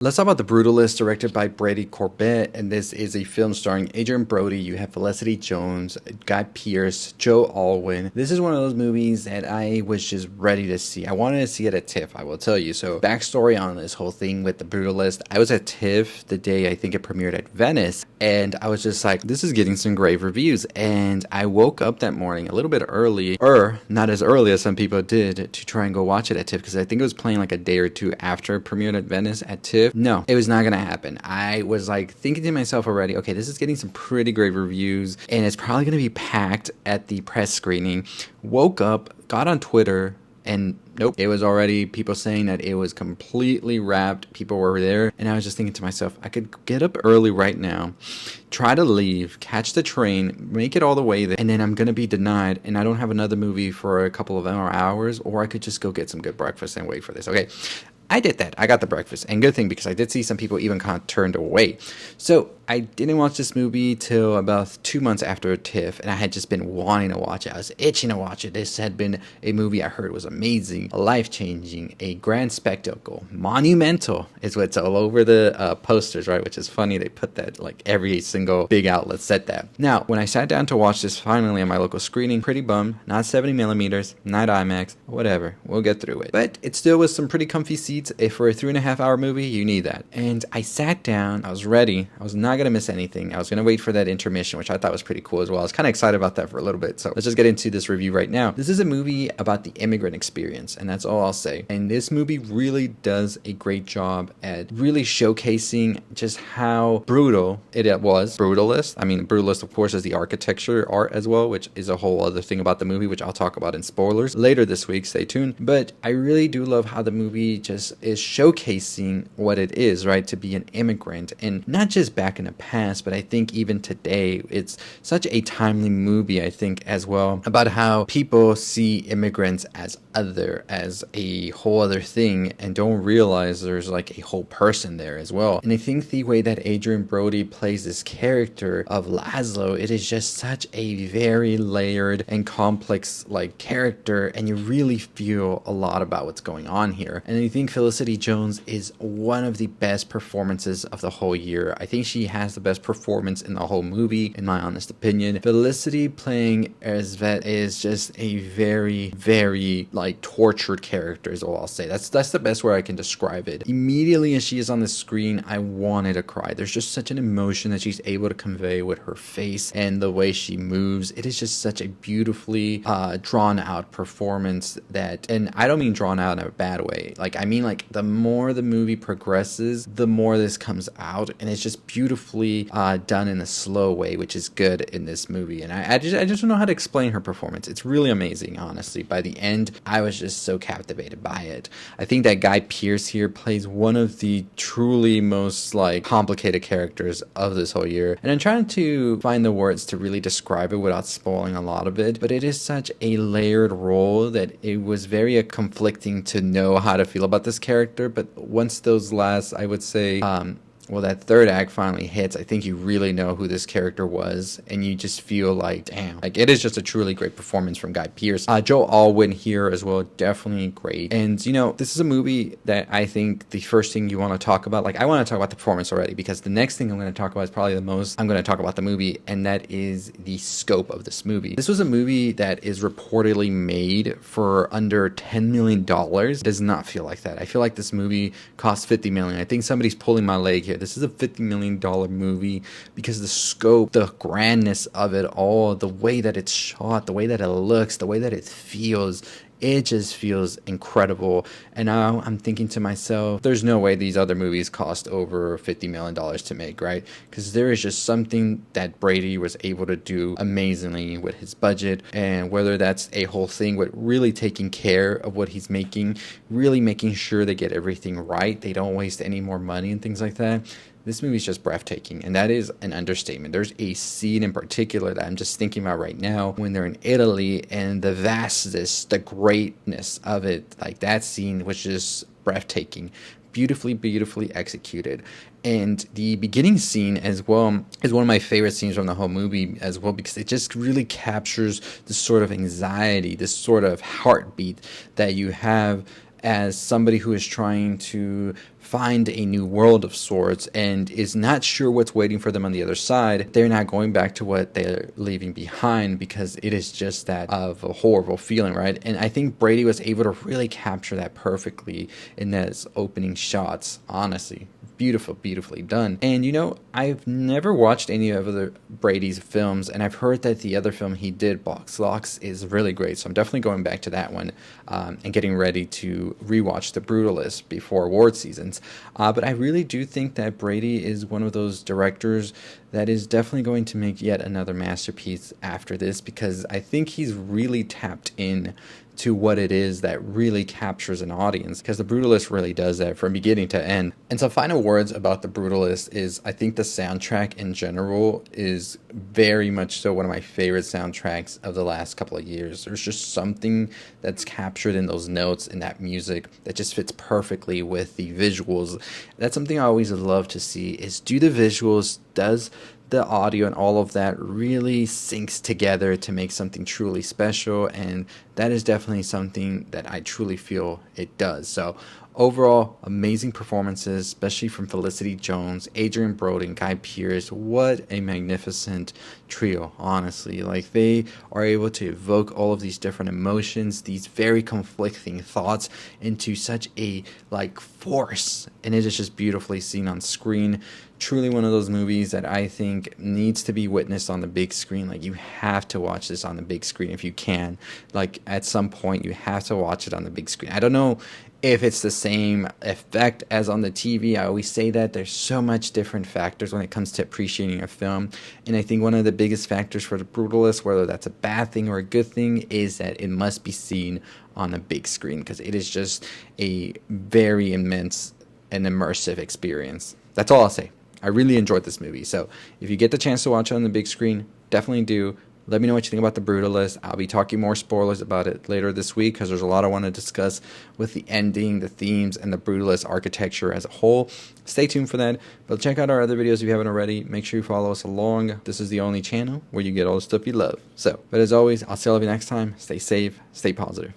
Let's talk about The Brutalist, directed by Brady Corbett, and this is a film starring Adrian Brody. You have Felicity Jones, Guy Pearce, Joe Alwyn. This is one of those movies that I was just ready to see. I wanted to see it at TIFF, I will tell you. So, backstory on this whole thing with The Brutalist. I was at TIFF the day I think it premiered at Venice, and I was just like, this is getting some great reviews. And I woke up that morning a little bit early, or not as early as some people did, to try and go watch it at TIFF, because I think it was playing like a day or two after it premiered at Venice at TIFF. No, it was not going to happen. I was like thinking to myself already, okay, this is getting some pretty great reviews and it's probably going to be packed at the press screening. Woke up, got on Twitter, and nope, it was already people saying that it was completely wrapped. People were there, and I was just thinking to myself, I could get up early right now, try to leave, catch the train, make it all the way there, and then I'm going to be denied, and I don't have another movie for a couple of hours, or I could just go get some good breakfast and wait for this. Okay, I did that. I got the breakfast. And good thing, because I did see some people even kind of turned away. So I didn't watch this movie till about 2 months after TIFF, and I had just been wanting to watch it. I was itching to watch it. This had been a movie I heard was amazing, life-changing, a grand spectacle, monumental is what's all over the posters, right? Which is funny. They put that, like every single big outlet said that. Now, when I sat down to watch this finally on my local screening, pretty bummed. Not 70 millimeters, not IMAX, whatever. We'll get through it. But it still was some pretty comfy seats. If for a 3.5 hour movie, you need that. And I sat down, I was ready, I was not going to miss anything. I was going to wait for that intermission, which I thought was pretty cool as well. I was kind of excited about that for a little bit. So let's just get into this review right now. This is a movie about the immigrant experience, and that's all I'll say. And this movie really does a great job at really showcasing just how brutal it was. Brutalist. I mean, Brutalist, of course, is the architecture art as well, which is a whole other thing about the movie, which I'll talk about in spoilers later this week. Stay tuned. But I really do love how the movie just is showcasing what it is, right, to be an immigrant, and not just back in the past, but I think even today. It's such a timely movie, I think, as well, about how people see immigrants as other, as a whole other thing, and don't realize there's like a whole person there as well. And I think the way that Adrian Brody plays this character of László, it is just such a very layered and complex like character, and you really feel a lot about what's going on here. And I think Felicity Jones is one of the best performances of the whole year. I think she has the best performance in the whole movie, in my honest opinion. Felicity playing Erzsébet is just a very, very like tortured character is all I'll say. That's the best way I can describe it. Immediately as she is on the screen, I wanted to cry. There's just such an emotion that she's able to convey with her face and the way she moves. It is just such a beautifully drawn out performance that, and I don't mean drawn out in a bad way. Like, I mean, like, the more the movie progresses, the more this comes out, and it's just beautifully done in a slow way, which is good in this movie. And I just don't know how to explain her performance. It's really amazing, honestly. By the end, I was just so captivated by it. I think that Guy Pearce here plays one of the truly most like complicated characters of this whole year, and I'm trying to find the words to really describe it without spoiling a lot of it, but it is such a layered role that it was very conflicting to know how to feel about this character. But once those last, I would say, well, that third act finally hits, I think you really know who this character was, and you just feel like, damn, like it is just a truly great performance from Guy Pearce. Joe Alwyn here as well, definitely great. And you know, this is a movie that I think the first thing you want to talk about, like I want to talk about the performance already, because the next thing I'm going to talk about is probably the most I'm going to talk about the movie, and that is the scope of this movie. This was a movie that is reportedly made for under $10 million. It does not feel like that. I feel like this movie cost $50 million. I think somebody's pulling my leg here. This is a $50 million movie because the scope, the grandness of it all, the way that it's shot, the way that it looks, the way that it feels, it just feels incredible. And now I'm thinking to myself, there's no way these other movies cost over $50 million to make, right? Because there is just something that Brady was able to do amazingly with his budget, and whether that's a whole thing with really taking care of what he's making, really making sure they get everything right, they don't waste any more money and things like that. This movie is just breathtaking, and that is an understatement. There's a scene in particular that I'm just thinking about right now when they're in Italy, and the vastness, the greatness of it, like that scene was just breathtaking. Beautifully executed. And the beginning scene as well is one of my favorite scenes from the whole movie as well, because it just really captures this sort of anxiety, this sort of heartbeat that you have as somebody who is trying to find a new world of sorts and is not sure what's waiting for them on the other side, they're not going back to what they're leaving behind, because it is just that of a horrible feeling, right? And I think Brady was able to really capture that perfectly in those opening shots, honestly. Beautifully done. And you know, I've never watched any of the Brady's films, and I've heard that the other film he did, Box Locks, is really great, so I'm definitely going back to that one and getting ready to rewatch The Brutalist before award seasons. But I really do think that Brady is one of those directors that is definitely going to make yet another masterpiece after this, because I think he's really tapped in to what it is that really captures an audience, because The Brutalist really does that from beginning to end. And some final words about The Brutalist is, I think the soundtrack in general is very much so one of my favorite soundtracks of the last couple of years. There's just something that's captured in those notes and that music that just fits perfectly with the visuals. That's something I always love to see, is do the visuals, does the audio and all of that really syncs together to make something truly special, and that is definitely something that I truly feel it does. So overall, amazing performances, especially from Felicity Jones, Adrien Brody, and Guy Pearce. What a magnificent trio, honestly. Like, they are able to evoke all of these different emotions, these very conflicting thoughts, into such a force, and it is just beautifully seen on screen. Truly one of those movies that I think needs to be witnessed on the big screen. Like, you have to watch this on the big screen if you can. Like, at some point you have to watch it on the big screen. I don't know if it's the same effect as on the TV. I always say that there's so much different factors when it comes to appreciating a film, and I think one of the biggest factors for The Brutalist, whether that's a bad thing or a good thing, is that it must be seen on a big screen, because it is just a very immense and immersive experience. That's all I'll say. I really enjoyed this movie, so if you get the chance to watch it on the big screen, definitely do. Let me know what you think about The Brutalist. I'll be talking more spoilers about it later this week, because there's a lot I want to discuss with the ending, the themes, and the Brutalist architecture as a whole. Stay tuned for that, but check out our other videos if you haven't already. Make sure you follow us along. This is the only channel where you get all the stuff you love. But as always, I'll see you all next time. Stay safe, stay positive.